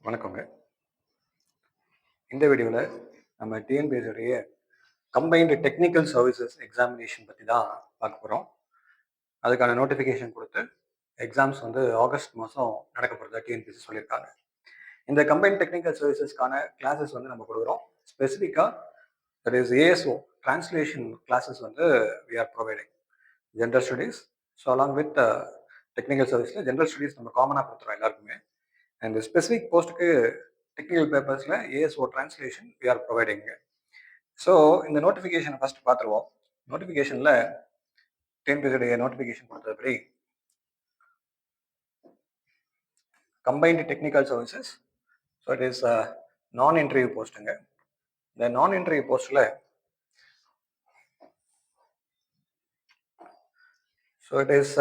வணக்கங்க. இந்த வீடியோவில் நம்ம டிஎன்பிஎஸ்சியுடைய கம்பைன்டு டெக்னிக்கல் சர்வீசஸ் எக்ஸாமினேஷன் பற்றி தான் பார்க்க போகிறோம். அதுக்கான நோட்டிஃபிகேஷன் கொடுத்து எக்ஸாம்ஸ் வந்து ஆகஸ்ட் மாதம் நடக்க போகிறதா டிஎன்பிஎஸ்சி சொல்லியிருக்காங்க. இந்த கம்பைன்ட் டெக்னிக்கல் சர்வீசஸ்க்கான கிளாஸஸ் வந்து நம்ம கொடுக்குறோம். ஸ்பெசிஃபிக்காக that is ASO translation classes வந்து we are providing. General studies so along with technical சர்வீஸில் ஜென்ரல் ஸ்டடீஸ் நம்ம காமனாக கொடுத்துறோம் எல்லாருக்குமே. அண்ட் ஸ்பெசிஃபிக் போஸ்ட்டுக்கு டெக்னிக்கல் பேப்பர்ஸில் ASO translation we are providing. So இந்த நோட்டிஃபிகேஷனை ஃபஸ்ட் பார்த்துருவோம். நோட்டிஃபிகேஷனில் டிஎன்பிஎஸ்சியுடைய நோட்டிஃபிகேஷன் கொடுத்தபடி combined technical services so it is non interview போஸ்ட்டுங்க. இந்த நான் இன்டர்வியூ போஸ்ட்டில் so it is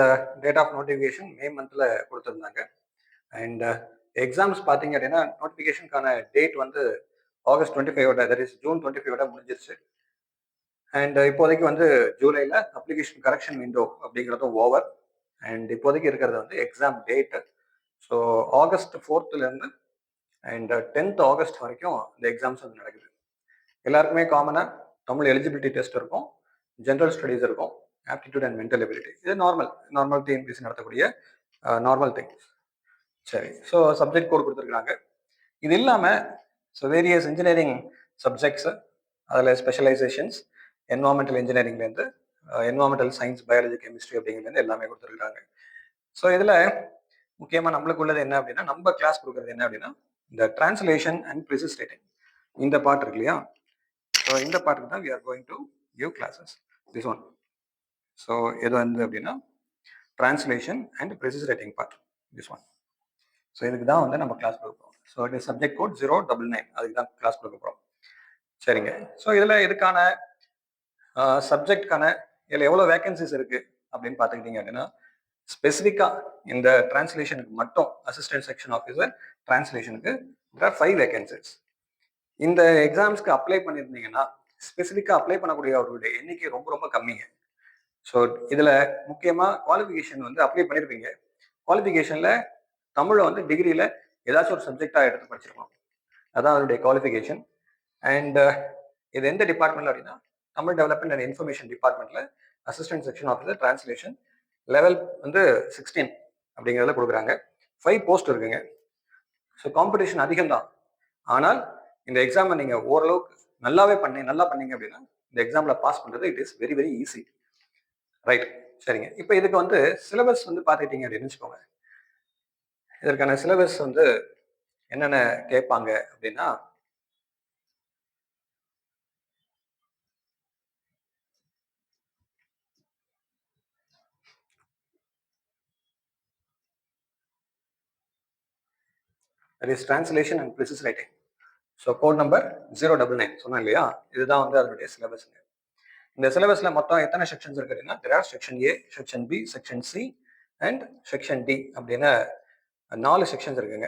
date of notification May மந்தில் கொடுத்துருந்தாங்க. அண்ட் எக்ஸாம்ஸ் பார்த்தீங்க அப்படின்னா நோட்டிஃபிகேஷனுக்கான டேட் வந்து ஆகஸ்ட் 25 தட் இஸ் ஜூன் 25 முடிஞ்சிருச்சு. அண்ட் இப்போதைக்கு வந்து ஜூலையில் அப்ளிகேஷன் கரெக்ஷன் விண்டோ அப்படிங்கிறதும் ஓவர். அண்ட் இப்போதைக்கு இருக்கிறது வந்து exam date. So August 4th and 10th August வரைக்கும் இந்த எக்ஸாம்ஸ் வந்து நடக்குது. எல்லாருக்குமே காமனாக தமிழ் எலிஜிபிலிட்டி டெஸ்ட் இருக்கும், ஜென்ரல் ஸ்டடீஸ் இருக்கும், ஆப்டிடியூட் அண்ட் மென்டல் எபிலிட்டி. இது நார்மல் டிஎன்பிஎஸ்சி நடத்தக்கூடிய நார்மல் திங்ஸ். சரி, ஸோ சப்ஜெக்ட் கோட் கொடுத்துருக்குறாங்க. இது இல்லாமல் ஸோ வேரியஸ் இன்ஜினியரிங் சப்ஜெக்ட்ஸு, அதில் specialisations environmental இன்ஜினியரிங்லேருந்து environmental science, biology, chemistry அப்படிங்கிறது எல்லாமே கொடுத்துருக்காங்க. ஸோ இதில் முக்கியமாக நம்மளுக்கு உள்ளது என்ன அப்படின்னா, நம்ம கிளாஸ் கொடுக்குறது என்ன அப்படின்னா இந்த டிரான்ஸ்லேஷன் அண்ட் ப்ரிசிஸ் ரைட்டிங் இந்த பார்ட் இருக்கு இல்லையா. ஸோ இந்த பார்ட்டுக்கு தான் we are going to give classes. This one. So இது வந்து அப்படின்னா translation and precis writing part, this one. So இதுக்கு தான் வந்து நம்ம கிளாஸ் கொடுக்குறோம். ஸோ இது சப்ஜெக்ட் கோட் 099, அதுக்கு தான் கிளாஸ் கொடுக்க போகிறோம். சரிங்க. ஸோ இதில் இதுக்கான சப்ஜெக்ட்கான இதில் எவ்வளோ வேகன்சிஸ் இருக்குது அப்படின்னு பார்த்துக்கிட்டிங்க அப்படின்னா, ஸ்பெசிஃபிக்காக இந்த டிரான்ஸ்லேஷனுக்கு மட்டும் அசிஸ்டன்ட் செக்ஷன் ஆஃபீஸர் டிரான்ஸ்லேஷனுக்கு 5 வேகன்சிஸ். இந்த எக்ஸாம்ஸ்க்கு அப்ளை பண்ணியிருந்தீங்கன்னா ஸ்பெசிஃபிக்காக அப்ளை பண்ணக்கூடிய அவர்களுடைய எண்ணிக்கை ரொம்ப ரொம்ப கம்மிங்க. ஸோ இதில் முக்கியமாக குவாலிஃபிகேஷன் வந்து அப்ளை பண்ணியிருப்பீங்க. குவாலிஃபிகேஷனில் தமிழை வந்து டிகிரியில் ஏதாச்சும் ஒரு சப்ஜெக்டாக எடுத்து படிச்சிருக்கணும், அதான் அதனுடைய குவாலிஃபிகேஷன். அண்ட் இது எந்த டிபார்ட்மெண்ட்ல அப்படின்னா தமிழ் டெவலப்மெண்ட் அண்ட் இன்ஃபர்மேஷன் டிபார்ட்மெண்ட்ல assistant section officer translation level வந்து 16 அப்படிங்கிறதுல கொடுக்குறாங்க. 5 போஸ்ட் இருக்குங்க. ஸோ காம்படிஷன் அதிகம் தான். ஆனால் இந்த எக்ஸாமை நீங்கள் ஓரளவுக்கு நல்லா பண்ணீங்க அப்படின்னா இந்த எக்ஸாமில் பாஸ் பண்ணுறது it is very very easy. Right, சரிங்க. இப்போ இதுக்கு வந்து சிலபஸ் வந்து பார்த்துக்கிட்டீங்க அப்படின்னு வச்சுக்கோங்க. இதற்கான சிலபஸ் வந்து என்னென்ன கேட்பாங்க அப்படின்னா, that is translation and precise writing. So code number 099 சொன்னேன் இல்லையா, இதுதான் வந்து அதனுடைய சிலபஸ்ங்க. இந்த சிலபஸ்ல மொத்தம் எத்தனை செக்ஷன்ஸ் இருக்கு அப்படின்னா, there are section A, section B, section C and section D அப்படின்னு 4 செக்ஷன்ஸ் இருக்குங்க.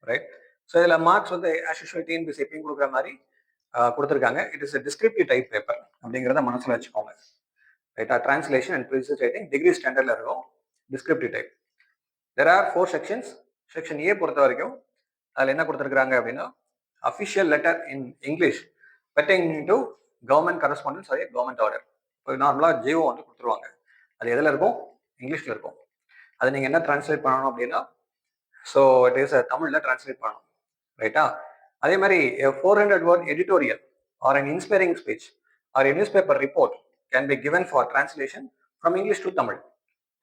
ரைட். ஸோ இதில் மார்க்ஸ் வந்து ஆஸ் யூஷுவல் டிஎன்பிஎஸ்சி எப்பயும் கொடுக்குற மாதிரி கொடுத்துருக்காங்க. It is descriptive type paper அப்படிங்கிறத மனசில் வச்சுக்கோங்க. ரைட்டா, translation and precis writing degree ஸ்டாண்டர்டில் இருக்கும், descriptive type. there are 4 sections. Section A பொறுத்த வரைக்கும் அதில் என்ன கொடுத்துருக்குறாங்க அப்படின்னா, official letter in English pertaining to government correspondence or government order. இப்போ நார்மலாக ஜிஓ வந்து கொடுத்துருவாங்க. அது எதில் இருக்கும்? இங்கிலீஷில் இருக்கும். அதை நீங்கள் என்ன டிரான்ஸ்லேட் பண்ணணும் அப்படின்னா, ஸோ இட் இஸ் தமிழில் டிரான்ஸ்லேட் பண்ணணும். ரைட்டா. அதே மாதிரி 400 word editorial or an inspiring speech or newspaper report can be given for translation from English to Tamil.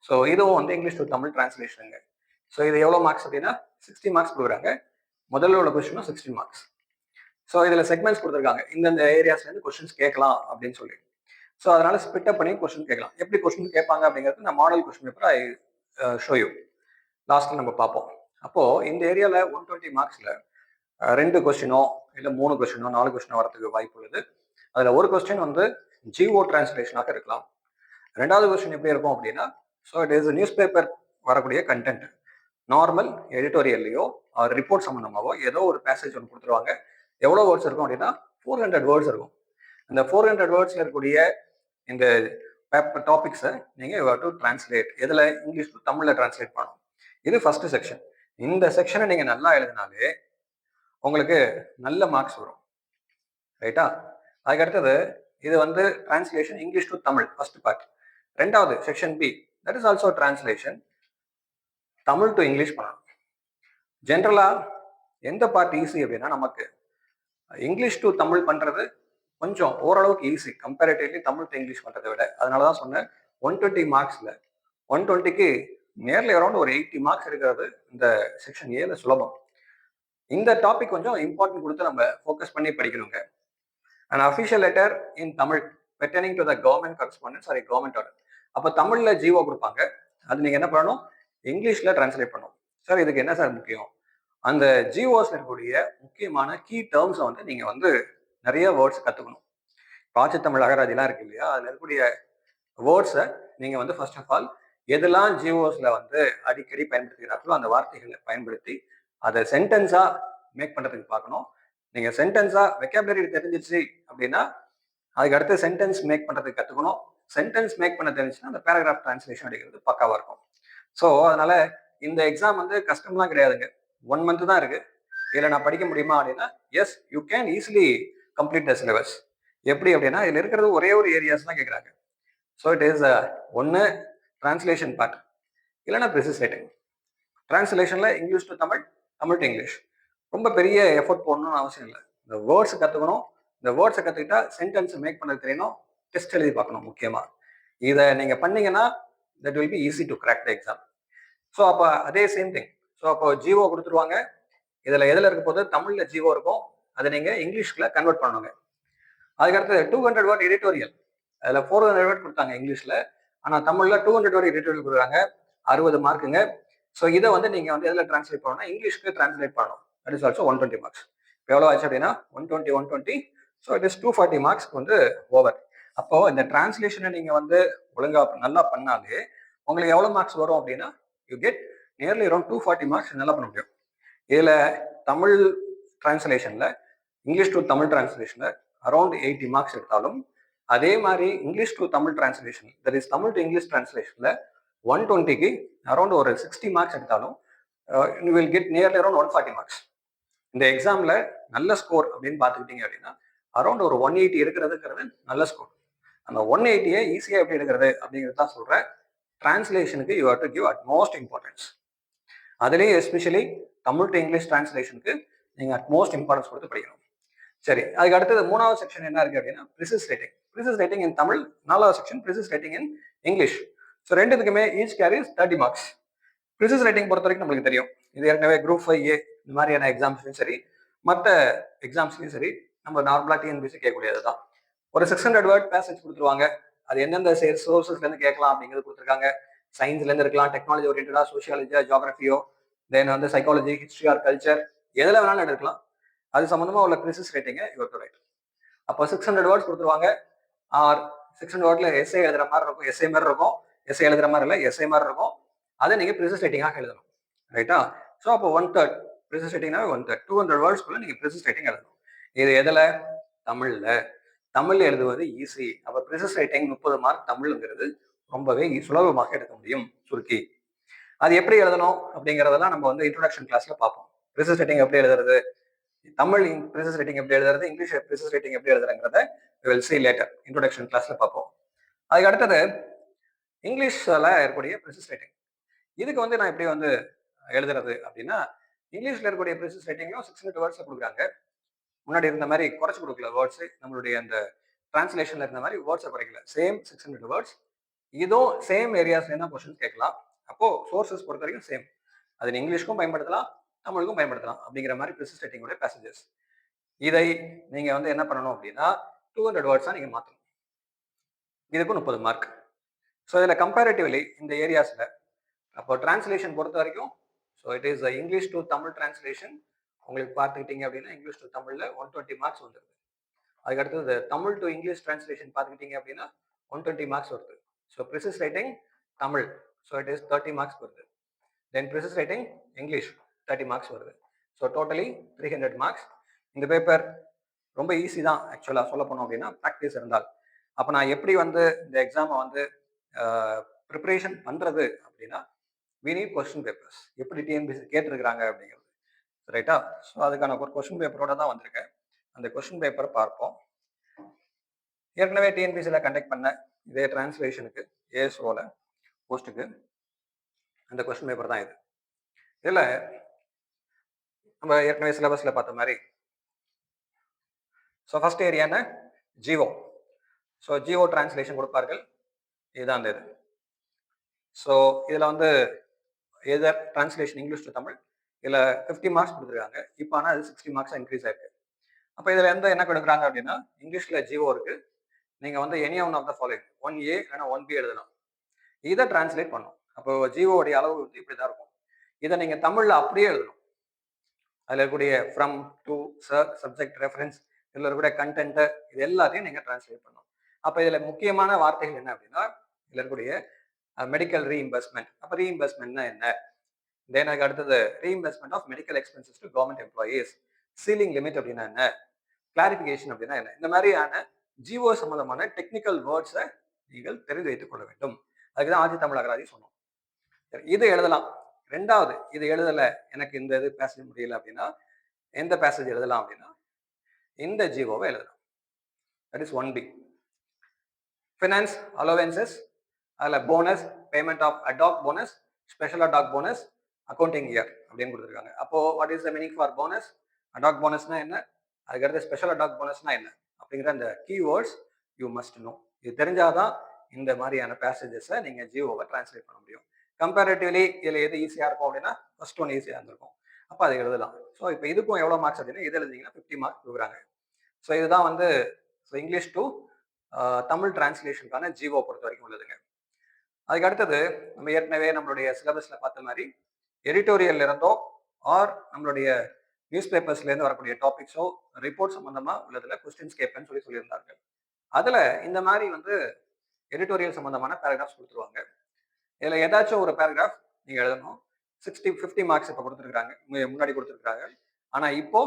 So இதுவும் வந்து இங்கிலீஷ் டு தமிழ் டிரான்ஸ்லேஷனுங்க. ஸோ இது எவ்வளோ மார்க்ஸ் அப்படின்னா 60 மார்க்ஸ் கொடுக்குறாங்க. முதல்ல உள்ள கொஸ்டினும் 16 மார்க்ஸ். ஸோ இதில் செக்மெண்ட்ஸ் கொடுத்துருக்காங்க, இந்தந்த ஏரியாஸ்லேருந்து கொஸ்டின்ஸ் கேட்கலாம் அப்படின்னு சொல்லி. ஸோ அதனால ஸ்பிட் அப் பண்ணி கொஸ்டின் கேட்கலாம். எப்படி கொஸ்டின் கேட்பாங்க அப்படிங்கிறது நான் model question paper I show you லாஸ்ட்டில் நம்ம பார்ப்போம். அப்போது இந்த ஏரியாவில் 120 மார்க்ஸில் 2 கொஸ்டினோ இல்லை 3 கொஸ்டினோ 4 கொஸ்டினோ வரதுக்கு வாய்ப்பு உள்ளது. அதில் ஒரு கொஸ்டின் வந்து ஜிஓ டிரான்ஸ்லேஷனாக இருக்கலாம். 2வது கொஸ்டின் எப்படி இருக்கும் அப்படின்னா, so it is news paper வரக்கூடிய கண்டென்ட் நார்மல் எடிட்டோரியல்லையோ ரிப்போர்ட் சம்மந்தமாவோ ஏதோ ஒரு பேசேஜ் ஒன்று கொடுத்துருவாங்க. எவ்வளோ வேர்ட்ஸ் இருக்கும் அப்படின்னா 400 வேர்ட்ஸ் இருக்கும். அந்த 400 வேர்ட்ஸில் இருக்கக்கூடிய இந்த பேப்பர் டாபிக்ஸை நீங்கள் யூ ஹேவ் டு டிரான்ஸ்லேட். எதில்? இங்கிலீஷ் டு தமிழில் டிரான்ஸ்லேட் பண்ணணும். இது ஃபர்ஸ்ட் செக்ஷன். இந்த செக்ஷனை நீங்கள் நல்லா எழுதினாலே உங்களுக்கு நல்ல மார்க்ஸ் வரும். ரைட்டா? அதுக்கு அடுத்தது இது வந்து translation English to Tamil first part. ரெண்டாவது section B, that is also translation Tamil to English பண்ணணும். ஜென்ரலா எந்த பார்ட் ஈஸி அப்படின்னா, நமக்கு இங்கிலீஷ் டு தமிழ் பண்றது கொஞ்சம் ஓரளவுக்கு easy comparatively Tamil to English பண்றதை விட. அதனாலதான் சொன்னேன் 120 மார்க்ஸ்ல 120க்கு நியர்லி அரௌண்ட் ஒரு 80 மார்க்ஸ் இருக்கிறது இந்த செக்ஷன் ஏல சுலபம். இந்த டாபிக் கொஞ்சம் இம்பார்ட்டன்ட் கொடுத்து நம்ம ஃபோக்கஸ் பண்ணி படிக்கணுங்க. an official letter in Tamil pertaining to the government correspondence or a government order. அப்போ தமிழ்ல ஜிஓ கொடுப்பாங்க, அது நீங்க என்ன பண்ணணும், இங்கிலீஷ்ல டிரான்ஸ்லேட் பண்ணணும். சார் இதுக்கு என்ன சார் முக்கியம், அந்த ஜிஓஸ்ல இருக்கக்கூடிய முக்கியமான கீ டேர்ம்ஸை வந்து நீங்க வந்து நிறைய வேர்ட்ஸ் கத்துக்கணும். பாச்சு தமிழ் அகராதிலாம் இருக்கு இல்லையா, அதுல இருக்கக்கூடிய வேர்ட்ஸை நீங்க வந்து ஃபர்ஸ்ட் ஆஃப் ஆல் எதெல்லாம் ஜிஓஸ்ல வந்து அடிக்கடி பயன்படுத்துகிறார்களோ அந்த வார்த்தைகளை பயன்படுத்தி அதை சென்டென்ஸா மேக் பண்றதுக்கு பார்க்கணும். நீங்க சென்டென்ஸா வெக்காபுலரி தெரிஞ்சிச்சு அப்படின்னா அதுக்கு அடுத்து சென்டென்ஸ் மேக் பண்றதுக்கு கத்துக்கணும். சென்டென்ஸ் மேக் பண்ண தெரிஞ்சுன்னா அந்த பேராகிராஃப் டிரான்ஸ்லேஷன் அடிக்கிறது பக்காவா இருக்கும். ஸோ அதனால இந்த எக்ஸாம் வந்து கஷ்டம்லாம் கிடையாதுங்க, 1 month தான் இருக்கு. இதுல நான் படிக்க முடியுமா அப்படின்னா yes, you can easily complete the syllabus. எப்படி அப்படின்னா இதுல இருக்கிறது ஒரே ஒரு ஏரியாஸ் தான் கேட்குறாங்க. ஸோ இட் இஸ் ஒன்று டிரான்ஸ்லேஷன் பார்ட், இல்லைன்னா ப்ரிசிஸ் ரைட்டிங். டிரான்ஸ்லேஷன்ல English to Tamil, Tamil to English. ரொம்ப பெரிய எஃபர்ட் போடணும்னு அவசியம் இல்லை. இந்த வேர்ட்ஸ் கற்றுக்கணும். இந்த வேர்ட்ஸை கற்றுக்கிட்டா சென்டென்ஸ் மேக் பண்ண தெரியணும், டெஸ்ட் எழுதி பார்க்கணும் முக்கியமாக. இதை நீங்கள் பண்ணீங்கன்னா that will be easy to crack the exam. So அப்போ அதே சேம் திங். ஸோ அப்போ ஜிஓ கொடுத்துருவாங்க, இதில் எதில் இருக்க போது தமிழில் ஜிஓ இருக்கும், அதை நீங்கள் இங்கிலீஷில் கன்வெர்ட் பண்ணணுங்க. அதுக்கடுத்து 200 வேர்ட் எடிட்டோரியல், அதில் 400 வேர்ட் கொடுத்தாங்க இங்கிலீஷில், ஆனால் தமிழில் 200 வேர்ட் எடிட்டோரியல் கொடுக்குறாங்க, 60 மார்க்குங்க. ஸோ இதை வந்து நீங்கள் வந்து எதில் டிரான்ஸ்லேட் பண்ணணும்னா இங்கிலீஷ்க்கு டிரான்ஸ்லேட் பண்ணணும். That is also 120 marks. இப்போ எவ்வளோ ஆச்சு அப்படின்னா 120. ஸோ இட் இஸ் 240 மார்க்ஸ்க்கு வந்து ஓவர். அப்போ இந்த டிரான்ஸ்லேஷனை நீங்க வந்து ஒழுங்கா நல்லா பண்ணாலே உங்களுக்கு எவ்வளவு மார்க்ஸ் வரும் அப்படின்னா you get nearly around 240 marks நல்லா பண்ண முடியும். இதுல தமிழ் டிரான்ஸ்லேஷன்ல இங்கிலீஷ் டு தமிழ் டிரான்ஸ்லேஷன்ல அரௌண்ட் 80 மார்க்ஸ் எடுத்தாலும், அதே மாதிரி English to Tamil translation that is Tamil to English டிரான்ஸ்லேஷன்ல 120க்கு அரௌண்ட் ஒரு 60 மார்க்ஸ் எடுத்தாலும் you will get nearly around 140 marks. இந்த எக்ஸாம்ல நல்ல ஸ்கோர் அப்படின்னு பார்த்துக்கிட்டீங்க அப்படின்னா அரௌண்ட் ஒரு 180 எடுக்கிறதுங்கிறது நல்ல ஸ்கோர். அந்த 180யை ஈஸியாக எப்படி எடுக்கிறது அப்படிங்கிறது தான் சொல்றேன். டிரான்ஸ்லேஷனுக்கு you have to give utmost importance. அதுலேயும் எஸ்பெஷலி தமிழ் டு இங்கிலீஷ் டிரான்ஸ்லேஷனுக்கு நீங்க அட்மோஸ்ட் இம்பார்ட்டன்ஸ் கொடுத்து படிக்கணும். சரி, அதுக்கு அடுத்தது 3வது செக்ஷன் என்ன இருக்கு அப்படின்னா precis writing. Precis writing in Tamil. 4வது section precis writing in English. So ரெண்டுத்துக்குமே each carries 30 marks. Precis writing பொறுத்த வரைக்கும் நம்மளுக்கு தெரியும், இது ஏற்கனவே குரூப் 5A இந்த மாதிரியான எக்ஸாம்ஸ்லையும் சரி மற்ற எக்ஸாம்ஸ்லையும் சரி நம்ம நார்மலா டிஎன்பிசி கேட்கக்கூடியது தான். ஒரு 600 வேர்ட் பேசேஜ் கொடுத்துருவாங்க, அது எந்தெந்த சோர்சஸ்ல இருந்து கேட்கலாம் அப்படிங்கிறது கொடுத்துருக்காங்க. சயின்ஸ்ல இருந்து இருக்கலாம், டெக்னாலஜி ஓரியன்டா, சோசியாலஜியா, ஜியோகிராஃபியோ, தென் வந்து சைக்காலஜி, ஹிஸ்டரி ஆர் கல்ச்சர், எதுல வேணாலும் எடுக்கலாம். அது சம்பந்தமா உள்ள ப்ரிசிஸ் ரைட்டிங்க யூ டு ரைட். அப்போ 600 வேர்ட்ஸ் கொடுத்துருவாங்க, ஆர் 600 வேர்ட்ல எஸ்ஏ எழுதுற மாதிரி இருக்கும், எஸ்ஏ மாதிரி இருக்கும், எஸ்ஏ எழுதுற மாதிரி இல்லை எஸ்ஏ மாதிரி இருக்கும். அதை நீங்க ப்ரிசிஸ் ரைட்டிங்காக எழுதணும். ரைட்டா? ஸோ அப்போ 1/3 ப்ரிசிஸ் ரைட்டிங்னா 1/3 200 வேர்ட்ஸ்க்குள்ள நீங்க ப்ரிசிஸ் ரைட்டிங் எழுதணும். இது எதுல? தமிழ்ல. தமிழ்ல எழுதுவது ஈஸி. அப்ப ப்ரிசிஸ் ரைட்டிங் 30 மார்க் தமிழ்ங்கிறது ரொம்பவே சுலபமாக எடுக்க முடியும் சுருக்கி. அது எப்படி எழுதணும் அப்படிங்கிறதெல்லாம் நம்ம வந்து இன்ட்ரோடக்ஷன் கிளாஸ்ல பார்ப்போம். ப்ரிசிஸ் ரைட்டிங் எப்படி எழுதுறது, தமிழ் ப்ரிசிஸ் ரைட்டிங் எப்படி எழுதுறது, இங்கிலீஷ் ப்ரிசிஸ் ரைட்டிங் எப்படி எழுதுறங்கிறத வில் see later இன்ட்ரோடக்ஷன் கிளாஸ்ல பார்ப்போம். அதுக்கு அடுத்தது இங்கிலீஷ்ல இருக்கக்கூடிய ப்ரிசிஸ் ரைட்டிங். இதுக்கு வந்து நான் எப்படி வந்து எழுதுறது அப்படின்னா இங்கிலீஷ்ல இருக்கக்கூடிய ப்ரிசிஸ் ரைட்டிங்கும் 600 வேர்ட்ஸ்ல கொடுக்குறாங்க. முன்னாடி இருந்த மாதிரி குறைச்சு கொடுக்கல வேர்ட்ஸ், நம்மளுடைய அந்த டிரான்ஸ்லேஷன்ல இருந்த மாதிரி வேர்ட்ஸை குறைக்கல, சேம் 600 வேர்ட்ஸ். இதுவும் சேம் ஏரியாஸ்ல தான் கொஸ்டின்ஸ் கேட்கலாம். அப்போ சோர்சஸ் பொறுத்த வரைக்கும் சேம், அது இங்கிலீஷ்க்கும் பயன்படுத்தலாம், தமிழுக்கும் பயன்படுத்தலாம் அப்படிங்கிற மாதிரி ப்ரிசிஸ் ரைட்டிங்கோட பேசேஜஸ். இதை நீங்க வந்து என்ன பண்ணணும் அப்படின்னா 200 வேர்ட்ஸா நீங்க மாற்றணும். இதுக்கு 30 மார்க். ஸோ இதில் கம்பேரிட்டிவ்லி இந்த ஏரியாஸ்ல அப்போ டிரான்ஸ்லேஷன் பொறுத்த வரைக்கும் so it is English to Tamil translation. உங்களுக்கு பார்த்துக்கிட்டீங்க அப்படின்னா இங்கிலீஷ் டு தமிழ்ல 120 மார்க்ஸ் வந்துருது. அதுக்கு அடுத்தது தமிழ் டு இங்கிலீஷ் டிரான்ஸ்லேஷன் பார்த்துக்கிட்டீங்க அப்படின்னா 120 மார்க்ஸ் வருது. So precis writing Tamil, so it is 30 marks வருது. Then precis writing English 30 marks வருது. So totally 300 marks. இந்த பேப்பர் ரொம்ப ஈஸி தான் ஆக்சுவலாக சொல்ல போனோம் அப்படின்னா ப்ராக்டிஸ் இருந்தால். அப்போ நான் எப்படி வந்து இந்த எக்ஸாமை வந்து ப்ரிப்பரேஷன் பண்றது அப்படின்னா we need question papers. எப்படி டிஎன்பிசி கேட்டிருக்கிறாங்க அப்படிங்கிறது. ரைட்டா? ஸோ அதுக்கான ஒரு கொஸ்டின் பேப்பரோட தான் வந்திருக்கேன். அந்த கொஸ்டின் பேப்பரை பார்ப்போம். ஏற்கனவே டிஎன்பிசியில் கண்டக்ட் பண்ண இதே டிரான்ஸ்லேஷனுக்கு ஏஎஸ்ஓல போஸ்ட்டுக்கு அந்த கொஸ்டின் பேப்பர் தான் இது. இதில் நம்ம ஏற்கனவே சிலபஸில் பார்த்த மாதிரி ஸோ ஃபர்ஸ்ட் ஏரியானா ஜிஓ. ஸோ ஜிஓ டிரான்ஸ்லேஷன் கொடுப்பார்கள். இதுதான் அந்த இது. ஸோ இதில் வந்து either translation English to Tamil இதில் 50 மார்க்ஸ் கொடுத்துருக்காங்க. இப்போ ஆனால் அது 60 மார்க்ஸ் இன்க்ரீஸ் ஆயிருக்கு. அப்போ இதில் என்ன கொடுக்குறாங்க அப்படின்னா இங்கிலீஷில் ஜிஓ இருக்கு. நீங்கள் வந்து any one of the following 1A இல்லைன்னா 1B எழுதலாம். இதை டிரான்ஸ்லேட் பண்ணும். அப்போ ஜிஓடைய அளவு வந்து இப்படி தான் இருக்கும். இதை நீங்கள் தமிழில் அப்படியே எழுதணும். அதில் இருக்கக்கூடிய from, to, sir, subject, reference, இதில் இருக்கக்கூடிய கண்டென்ட் இது எல்லாத்தையும் நீங்கள் டிரான்ஸ்லேட் பண்ணணும். அப்போ இதில் முக்கியமான வார்த்தைகள் என்ன அப்படின்னா இதில் இருக்கக்கூடிய மெடிக்கல் ரீஇம்பர்ஸ்மெண்ட். அப்போ ரீஇம்பர்ஸ்மெண்ட்னா என்ன? தென் அதுக்கு அடுத்தது reimbursement of medical expenses to government employees. Ceiling limit அப்படின்னா என்ன? கிளாரிபிகேஷன் அப்படின்னா என்ன? இந்த மாதிரியான ஜிஓ சம்பந்தமான டெக்னிக்கல் வேர்ட்ஸை நீங்கள் தெரிந்து வைத்துக் கொள்ள வேண்டும். அதுக்குதான் ஆதி தமிழ் அகராதி சொன்னோம். இது எழுதலாம். ரெண்டாவது இது எழுதல, எனக்கு இந்த இது பேசேஜ் முடியல அப்படின்னா எந்த பேசேஜ் எழுதலாம் அப்படின்னா இந்த ஜிஓவை எழுதலாம். That is 1B. Finance allowances, அதில் bonus, payment of ad hoc bonus, special ad hoc bonus, accounting year அப்படின்னு கொடுத்துருக்காங்க. அப்போ what is the meaning for bonus? Ad hoc போனஸ்னா என்ன? அதுக்கடுத்து ஸ்பெஷல் அடாக் போனஸ்னா என்ன அப்படிங்கிற அந்த கீவேர்ட்ஸ் யூ மஸ்ட் நோ. இது தெரிஞ்சாதான் இந்த மாதிரியான பேசேஜஸை நீங்க ஜிஓவை டிரான்ஸ்லேட் பண்ண முடியும். கம்பேரிட்டிவ்லி இதில் எது ஈஸியாக இருக்கும் அப்படின்னா ஃபர்ஸ்ட் ஒன் ஈஸியாக இருந்திருக்கும். அப்போ அதை எழுதலாம். ஸோ இப்போ இதுக்கும் எவ்வளோ மார்க்ஸ் அப்படின்னா இது எழுதிங்கன்னா 50 மார்க்ஸ் கொடுக்குறாங்க. ஸோ இதுதான் வந்து இங்கிலீஷ் டு தமிழ் டிரான்ஸ்லேஷனுக்கான ஜிஓ பொறுத்த வரைக்கும் உள்ளதுங்க. அதுக்கு அடுத்தது நம்ம ஏற்கனவே நம்மளுடைய சிலபஸ்ல பார்த்த மாதிரி எடிட்டோரியல் இருந்தோ ஆர் நம்மளுடைய நியூஸ் பேப்பர்ஸ்ல இருந்து வரக்கூடிய டாபிக்ஸோ ரிப்போர்ட் சம்பந்தமா உள்ளதுல கொஸ்டின்ஸ் கேட்பேன்னு சொல்லியிருந்தார்கள். அதுல இந்த மாதிரி வந்து எடிட்டோரியல் சம்பந்தமான பேராகிராஃப்ஸ் கொடுத்துருவாங்க. இதுல ஏதாச்சும் ஒரு பேராகிராஃப் நீங்க எழுதணும். 50 மார்க்ஸ் இப்போ கொடுத்துருக்காங்க, முன்னாடி கொடுத்துருக்காங்க. ஆனா இப்போ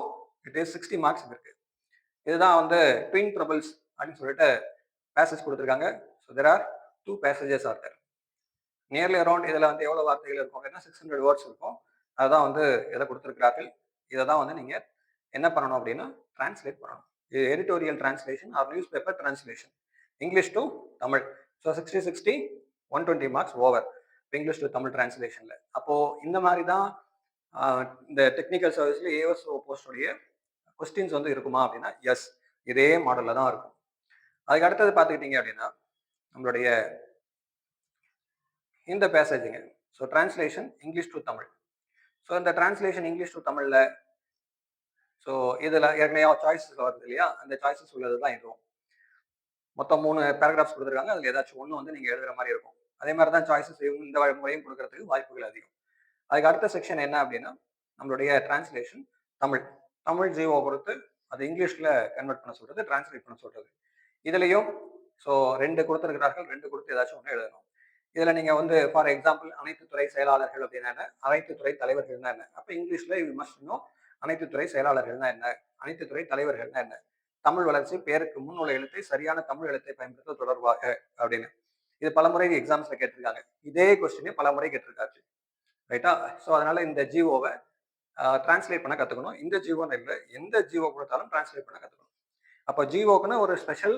இட் இஸ் 60 மார்க்ஸ் இருக்கு. இதுதான் வந்து ட்வின் ட்ரபிள்ஸ் அப்படின்னு சொல்லிட்டு பேசேஜ் கொடுத்துருக்காங்க. So there are 2 passages are there. Nearly around இதில் வந்து எவ்வளோ வார்த்தைகள் இருக்கும் அப்படின்னா 600 வேர்ட்ஸ் இருக்கும். அதுதான் வந்து எதை கொடுத்துருக்கிறார்கள். இதை தான் வந்து நீங்கள் என்ன பண்ணணும் அப்படின்னா டிரான்ஸ்லேட் பண்ணணும். இது editorial translation or newspaper translation English to Tamil. So 60 120 marks over English to Tamil டிரான்ஸ்லேஷன்ல. அப்போ இந்த மாதிரி தான் இந்த டெக்னிக்கல் சர்வீஸ்ல ஏஎஸ்ஓ போஸ்டோடைய கொஸ்டின்ஸ் வந்து இருக்குமா அப்படின்னா எஸ், இதே மாடல்ல தான் இருக்கும். அதுக்கு அடுத்தது பார்த்துக்கிட்டீங்க அப்படின்னா நம்மளுடைய இந்த பேசேஜுங்க. So translation English to Tamil. So இந்த டிரான்ஸ்லேஷன் இங்கிலீஷ் டு தமிழ்ல ஸோ இதில் ஏற்கனவே சாய்ஸஸ் வருது இல்லையா, அந்த சாய்ஸஸ் உள்ளது தான் இதுவும். மொத்தம் 3 பேராகிராஃப்ஸ் கொடுத்துருக்காங்க. அதில் ஏதாச்சும் ஒன்று வந்து நீங்கள் எழுதுற மாதிரி இருக்கும். அதே மாதிரி தான் சாய்ஸஸ் இந்த முறையும் கொடுக்கறதுக்கு வாய்ப்புகள் அதிகம். அதுக்கு அடுத்த செக்ஷன் என்ன அப்படின்னா நம்மளுடைய டிரான்ஸ்லேஷன் தமிழ் ஜிஓ பொறுத்து அது இங்கிலீஷ்ல கன்வெர்ட் பண்ண சொல்றது, டிரான்ஸ்லேட் பண்ண சொல்றது. இதுலையும் ஸோ 2 கொடுத்துருக்கிறார்கள், 2 கொடுத்து ஏதாச்சும் ஒன்று எழுதணும். இதுல நீங்க வந்து ஃபார் எக்ஸாம்பிள் அனைத்து துறை செயலாளர்கள் அப்படின்னா என்ன, அனைத்து துறை தலைவர்கள்னா என்ன. அப்ப இங்கிலீஷ்ல யூ மஸ்ட் நோ அனைத்து துறை செயலாளர்கள்னா என்ன, அனைத்து துறை தலைவர்கள்னா என்ன, தமிழ் வளர்ச்சி பேருக்கு முன் உள்ள எழுத்தை சரியான தமிழ் எழுத்தை பயன்படுத்த தொடர்பாக அப்படின்னு. இது பலமுறை எக்ஸாம்ஸ்ல கேட்டிருக்காங்க. இதே கொஸ்டினே பலமுறை கேட்டிருக்காரு. ரைட்டா? ஸோ அதனால இந்த ஜிஓவை டிரான்ஸ்லேட் பண்ண கற்றுக்கணும். இந்த ஜிஓன்னு இல்லை, எந்த ஜிஓ கொடுத்தாலும் டிரான்ஸ்லேட் பண்ண கற்றுக்கணும். அப்போ ஜிஓக்குன்னு ஒரு ஸ்பெஷல்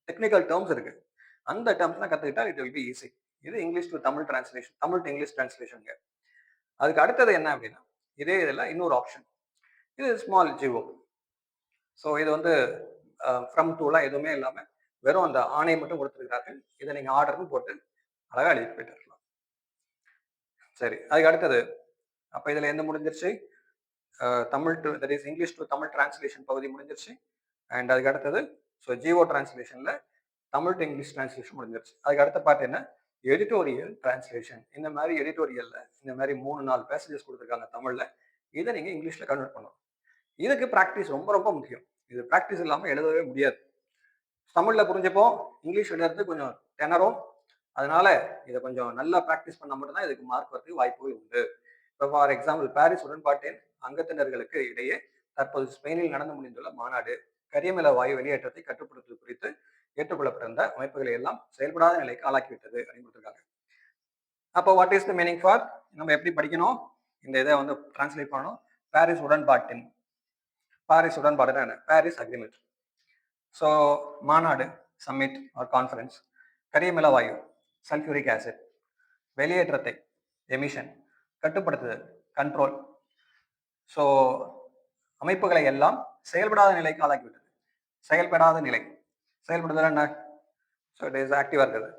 டெக்னிக்கல் டேர்ம்ஸ் இருக்கு. அந்த டேர்ம்ஸ்லாம் கற்றுக்கிட்டா இட் வில் பி ஈஸி. இது English to Tamil translation, Tamil to English டிரான்ஸ்லேஷனுங்க. அதுக்கு அடுத்தது என்ன அப்படின்னா இதே இதில் இன்னொரு ஆப்ஷன், இது ஸ்மால் ஜிஓ. ஸோ இது வந்து ஃப்ரம் டூலாம் எதுவுமே இல்லாமல் வெறும் அந்த ஆணை மட்டும் கொடுத்துருக்கார்கள். இதை நீங்கள் ஆர்டர்னு போட்டு அழகாக எழுதிட்டு போயிட்டு இருக்கலாம். சரி, அதுக்கு அடுத்தது அப்போ இதில் எந்த முடிஞ்சிருச்சு, Tamil to that is English to Tamil translation பகுதி முடிஞ்சிருச்சு. அண்ட் அதுக்கு அடுத்தது ஸோ ஜிஓ டிரான்ஸ்லேஷன்ல தமிழ் டு இங்கிலீஷ் டிரான்ஸ்லேஷன் முடிஞ்சிருச்சு. அதுக்கு அடுத்த பார்ட் என்ன, எடிட்டோரியல் டிரான்ஸ்லேஷன். இந்த மாதிரி எடிட்டோரியல்ல இந்த மாதிரி 3-4 பேசேஜஸ் கொடுத்துருக்காங்க தமிழ்ல, இதை நீங்க இங்கிலீஷ்ல கன்வெர்ட் பண்ணணும். இதுக்கு ப்ராக்டிஸ் ரொம்ப ரொம்ப முக்கியம். இது ப்ராக்டிஸ் இல்லாமல் எழுதவே முடியாது. தமிழ்ல புரிஞ்சப்போ இங்கிலீஷ் எழுதுறது கொஞ்சம் திணறும். அதனால இதை கொஞ்சம் நல்லா ப்ராக்டிஸ் பண்ண மட்டும்தான் இதுக்கு மார்க் வரதுக்கு வாய்ப்புகள் உண்டு. இப்போ ஃபார் எக்ஸாம்பிள் பாரிஸ் உடன்பாட்டின் அங்கத்தினர்களுக்கு இடையே தற்போது ஸ்பெயினில் நடந்து முடிந்துள்ள மாநாடு கரியமில வாயு வெளியேற்றத்தை கட்டுப்படுத்துவது குறித்து ஏற்றுக்கொள்ளப்பட்டிருந்த அமைப்புகளை எல்லாம் செயல்படாத நிலைக்கு ஆளாக்கிவிட்டது அப்படின்னு கொடுத்துருக்காங்க. அப்போ what is the meaning for, நம்ம எப்படி படிக்கணும், இந்த இதை வந்து டிரான்ஸ்லேட் பண்ணணும். பாரிஸ் உடன்பாட்டின் பாரிஸ் உடன்பாடுனா என்ன? Paris agreement. ஸோ மாநாடு, சம்மிட் ஆர் கான்ஃபரன்ஸ். கரியமில வாயு, சல்ஃபியூரிக் ஆசிட். வெளியேற்றத்தை, எமிஷன். கட்டுப்படுத்துதல், கண்ட்ரோல். ஸோ அமைப்புகளை எல்லாம் செயல்படாத நிலைக்கு ஆளாக்கிவிட்டது. செயல்படாத நிலை. செயல்படுதல் என்ன? ஸோ இட் இஸ் ஆக்டிவாக இருக்குது,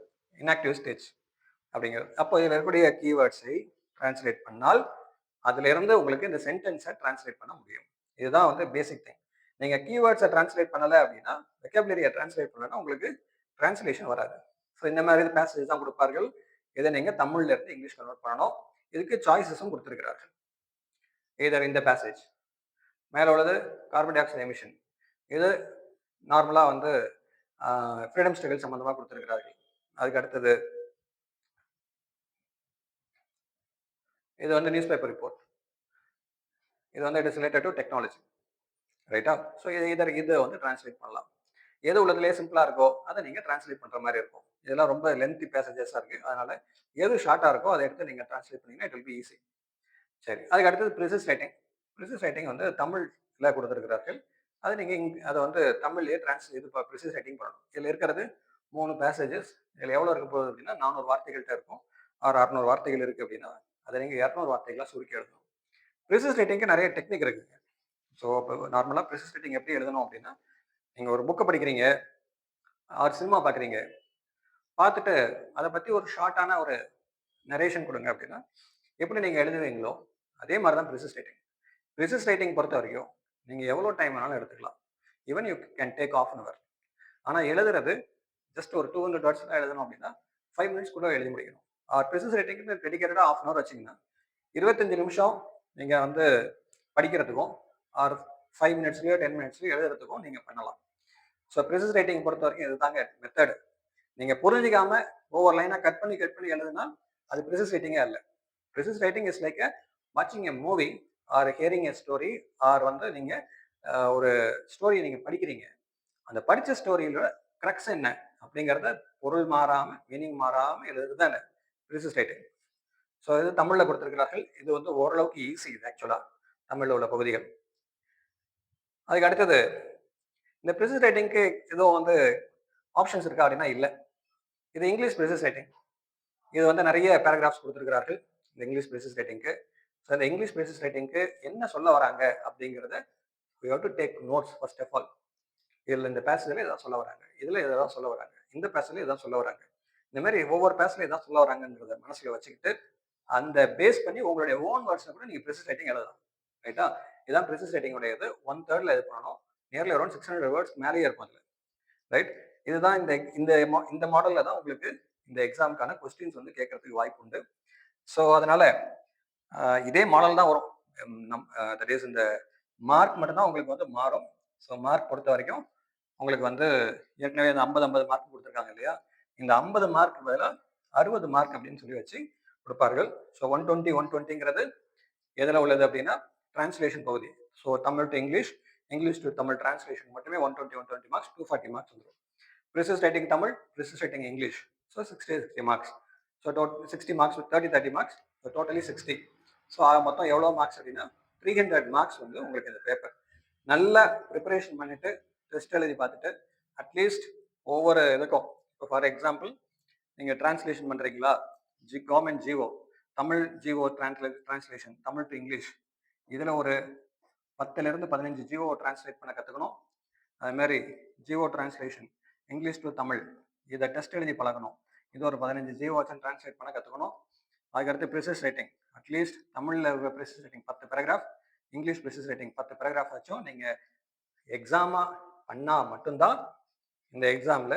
இன்ஆக்டிவ் ஸ்டேஜ் அப்படிங்கிறது. அப்போ இதில் இருக்கக்கூடிய கீவேர்ட்ஸை டிரான்ஸ்லேட் பண்ணால் அதுல இருந்து உங்களுக்கு இந்த சென்டென்ஸை டிரான்ஸ்லேட் பண்ண முடியும். இதுதான் வந்து பேசிக் திங். நீங்க கீவேர்ட்ஸை டிரான்ஸ்லேட் பண்ணலை அப்படின்னா, வெக்காபுலரியை டிரான்ஸ்லேட் பண்ணலன்னா உங்களுக்கு டிரான்ஸ்லேஷன் வராது. ஸோ இந்த மாதிரி பேசேஜ் தான் கொடுப்பார்கள். இதை நீங்க தமிழ்ல இருந்து இங்கிலீஷ் கன்வெர்ட் பண்ணணும். இதுக்கு சாய்ஸஸும் கொடுத்துருக்கிறார்கள். இதர் இந்த பேசேஜ் மேலே உள்ளது கார்பன் டை ஆக்சைடு எமிஷன். இது நார்மலாக வந்து ஃப்ரீடம் ஸ்ட்ரகிள் சம்பந்தமாக கொடுத்துருக்கிறார்கள். அதுக்கு அடுத்தது இது வந்து நியூஸ் பேப்பர் ரிப்போர்ட். இது வந்து it is related to technology, ரைட்டா? ஸோ இதை வந்து டிரான்ஸ்லேட் பண்ணலாம். எது உள்ளதுலேயே சிம்பிளாக இருக்கோ அதை நீங்கள் டிரான்ஸ்லேட் பண்ணுற மாதிரி இருக்கும். இதெல்லாம் ரொம்ப லென்த்தி பேசேஜஸாக இருக்குது. அதனால எது ஷார்ட்டாக இருக்கோ அதை எடுத்து நீங்கள் டிரான்ஸ்லேட் பண்ணிங்கன்னா இட் வில் பி ஈஸி. சரி, அதுக்கு அடுத்தது ப்ரிசிஸ் ரைட்டிங். ப்ரிசிஸ் ரைட்டிங் வந்து தமிழில் கொடுத்துருக்கிறார்கள். அது நீங்கள் அதை வந்து தமிழ்லேயே ப்ரிசிஸ் ரைட்டிங் பண்ணணும். இதில் இருக்கிறது 3 பேசேஜஸ். இதில் எவ்வளோ இருக்க போகுது அப்படின்னா 400 வார்த்தைகள்கிட்ட இருக்கும். 600 வார்த்தைகள் இருக்குது அப்படின்னா அதை நீங்கள் 200 வார்த்தைகளாக சுருக்கி எழுதணும். ப்ரிசிஸ் ரைட்டிங்க்கு நிறைய டெக்னிக் இருக்குங்க. ஸோ இப்போ நார்மலாக ப்ரிசிஸ் ரைட்டிங் எப்படி எழுதணும் அப்படின்னா, நீங்கள் ஒரு புக்கை படிக்கிறீங்க, ஒரு சினிமா பார்க்குறீங்க, பார்த்துட்டு அதை பற்றி ஒரு ஷார்ட்டான ஒரு நரேஷன் கொடுங்க அப்படின்னா எப்படி நீங்கள் எழுதுவீங்களோ அதே மாதிரி தான் ப்ரிசிஸ் ரைட்டிங். ப்ரிசிஸ் ரைட்டிங் பொறுத்த வரைக்கும் நீங்கள் எவ்வளோ டைம் வேணாலும் எடுத்துக்கலாம். Even you can take ½ an hour. ஆனால் எழுதுறது ஜஸ்ட் ஒரு 200 words தான் எழுதணும் அப்படின்னா 5 minutes கூட எழுதி முடிக்கணும். ப்ரிசிஸ் ரைட்டிங்க்கு டெடிக்கேட்டடாக ½ an hour வச்சிங்கன்னா 25 நிமிஷம் நீங்கள் வந்து படிக்கிறதுக்கும் ஆர் 5 minutesலையோ 10 minutesலையோ எழுதுறதுக்கும் நீங்கள் பண்ணலாம். ஸோ ப்ரிசிஸ் ரைட்டிங் பொறுத்த வரைக்கும் இது தாங்க மெத்தடு. நீங்கள் புரிஞ்சிக்காம ஒவ்வொரு லைனாக கட் பண்ணி எழுதுனா அது ப்ரிசிஸ் ரைட்டிங்கே இல்லை. ப்ரிசிஸ் ரைட்டிங் இஸ் லைக் வாட்சிங் a movie or hearing a story or வந்து நீங்கள் ஒரு ஸ்டோரியை நீங்கள் படிக்கிறீங்க. அந்த படித்த ஸ்டோரியில கிரக்ஸ் என்ன அப்படிங்கிறத பொருள் மாறாமல் மீனிங் மாறாமல் எழுதுறது தான் ப்ரிசிஸ் ரைட்டிங். ஸோ இது தமிழில் கொடுத்துருக்கிறார்கள். இது வந்து ஓரளவுக்கு ஈஸி. இது ஆக்சுவலாக தமிழில் உள்ள பகுதிகள். அதுக்கு அடுத்தது இந்த ப்ரிசிஸ் ரைட்டிங்க்கு எதுவும் வந்து ஆப்ஷன்ஸ் இருக்கா அப்படின்னா இல்லை. இது இங்கிலீஷ் ப்ரிசிஸ் ரைட்டிங். இது வந்து நிறைய பேராகிராஃப்ஸ் கொடுத்துருக்கிறார்கள் இந்த இங்கிலீஷ் ப்ரிசிஸ் ரைட்டிங்க்கு. ஸோ இந்த இங்கிலீஷ் ப்ரிசிஸ் ரைட்டிங்க்கு என்ன சொல்ல வராங்க அப்படிங்கிறத you have to take notes first of all. இதில் இந்த பேசேஜில் எதாவது சொல்ல வராங்க, இதில் எதாவது சொல்ல வராங்க, இந்த பேசேஜில் எதாவது சொல்ல வராங்க, இந்த மாதிரி ஒவ்வொரு பேசேஜில் எதாவது சொல்ல வராங்கன்றத மனசில் வச்சுக்கிட்டு அந்த பேஸ் பண்ணி உங்களுடைய ஓன் வேர்ட்ஸை கூட நீங்கள் ப்ரிசிஸ் ரைட்டிங் எழுதலாம். ரைட்டா? இதுதான் ப்ரிசிஸ் ரைட்டிங் உடையது. 1/3 இது பண்ணணும். நியர்லி அரௌண்ட் 600 words மேலேயே இருக்கும் அதில். ரைட்? இதுதான் இந்த மாடலில் தான் உங்களுக்கு இந்த எக்ஸாமுக்கான கொஸ்டின்ஸ் வந்து கேட்கறதுக்கு வாய்ப்பு உண்டு. ஸோ அதனால இதே மாடல் தான் வரும். தட் இஸ் இந்த மார்க் மட்டும்தான் உங்களுக்கு வந்து மாறும். ஸோ மார்க் பொறுத்த வரைக்கும் உங்களுக்கு வந்து ஏற்கனவே இந்த 50 மார்க் கொடுத்துருக்காங்க இல்லையா, இந்த 50 மார்க் பதிலாக 60 மார்க் அப்படின்னு சொல்லி வச்சு கொடுப்பார்கள். ஸோ 120 120ங்கிறது எதில் உள்ளது அப்படின்னா டிரான்ஸ்லேஷன் பகுதி. So Tamil to English, English to Tamil translation மட்டுமே 120 மார்க்ஸ், 240 மார்க்ஸ் வந்துடும். Precis writing Tamil, precis writing English, so 60 marks. So 60 marks 30 marks, so totally 60. ஸோ மொத்தம் எவ்வளோ மார்க்ஸ் அப்படின்னா 300 மார்க்ஸ் வந்து உங்களுக்கு இந்த பேப்பர். நல்லா ப்ரிப்பரேஷன் பண்ணிட்டு டெஸ்ட் எழுதி பார்த்துட்டு அட்லீஸ்ட் ஒவ்வொரு இதுக்கும், இப்போ ஃபார் எக்ஸாம்பிள் நீங்கள் டிரான்ஸ்லேஷன் பண்ணுறீங்களா, government GO, Tamil GO translation Tamil to English, இதில் ஒரு 10லேருந்து 15 ஜிஓ டிரான்ஸ்லேட் பண்ண கற்றுக்கணும். அதுமாதிரி GO translation English to Tamil, இதை டெஸ்ட் எழுதி பழகணும். இது ஒரு 15 ஜிஓ வச்சு டிரான்ஸ்லேட் பண்ண கற்றுக்கணும். அதுக்கடுத்து ப்ரிசிஸ் ரைட்டிங், அட்லீஸ்ட் தமிழில் இருக்கிற precis writing 10 paragraph, English precis writing 10 paragraph ஆச்சும் நீங்கள் எக்ஸாமாக பண்ணால் மட்டும்தான் இந்த எக்ஸாமில்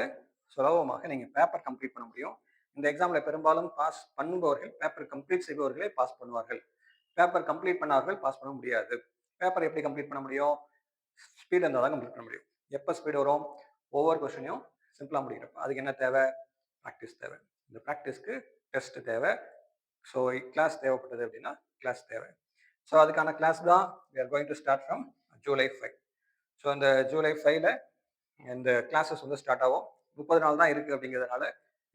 சுலபமாக நீங்கள் பேப்பர் கம்ப்ளீட் பண்ண முடியும். இந்த எக்ஸாமில் பெரும்பாலும் பாஸ் பண்ணுபவர்கள் பேப்பர் கம்ப்ளீட் செய்பவர்களே பாஸ் பண்ணுவார்கள். பேப்பர் கம்ப்ளீட் பண்ணார்கள் பாஸ் பண்ண முடியாது. பேப்பர் எப்படி கம்ப்ளீட் பண்ண முடியும்? ஸ்பீட் இருந்தால் தான் கம்ப்ளீட் பண்ண முடியும். எப்போ ஸ்பீடு வரும்? ஒவ்வொரு கொஸ்டினையும் சிம்பிளாக முடிக்கிறப்ப. அதுக்கு என்ன தேவை? ப்ராக்டிஸ் தேவை. இந்த ப்ராக்டிஸ்க்கு டெஸ்ட் தேவை. ஸோ கிளாஸ் தேவைப்பட்டது அப்படின்னா கிளாஸ் தேவை. ஸோ அதுக்கான கிளாஸ் தான் we are going to start from July 5. So இந்த July 5ல் இந்த கிளாஸஸ் வந்து ஸ்டார்ட் ஆகும். 30 நாள் தான் இருக்குது அப்படிங்கிறதுனால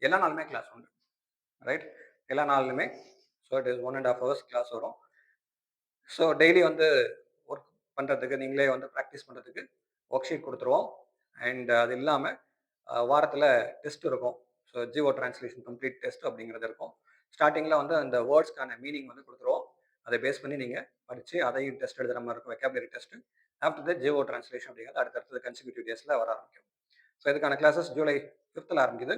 எல்லா நாளுமே கிளாஸ் உண்டு. ரைட்? எல்லா நாளுமே. So it is 1.5 hours class வரும். ஸோ டெய்லி வந்து பண்ணுறதுக்கு நீங்களே வந்து ப்ராக்டிஸ் பண்ணுறதுக்கு ஒர்க் ஷீட் கொடுத்துருவோம். அண்ட் அது இல்லாமல் வாரத்தில் டெஸ்ட் இருக்கும். So Jio translation complete test அப்படிங்கிறது இருக்கும். ஸ்டார்டிங்கில் வந்து அந்த வேர்ட்ஸ்க்கான மீனிங் வந்து கொடுத்துருவோம். அதை பேஸ் பண்ணி நீங்கள் படித்து அதையும் டெஸ்ட் எழுதுகிற மாதிரி இருக்கும், vocabulary test. After the Jio translation அப்படிங்கிறது அடுத்தடுத்தது கன்சிக்யூட்டிவ் டேஸில் வர ஆரம்பிக்கும். ஸோ இதுக்கான கிளாஸஸ் ஜூலை 5th ஆரம்பிக்குது.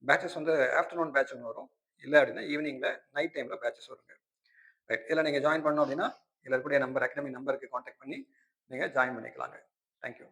பேட்சஸ் வந்து ஆஃப்டர்நூன் பேட்ச் ஒன்று வரும், இல்லை அப்படின்னா ஈவினிங்கில் நைட் டைமில் பேட்சஸ் வருங்க. ரைட், இதில் நீங்கள் ஜாயின் பண்ணோம் அப்படின்னா இதில் இருக்கக்கூடிய நம்பர் அகாடமி நம்பருக்கு காண்டாக்ட் பண்ணி நீங்கள் ஜாயின் பண்ணிக்கலாங்க. தேங்க்யூ.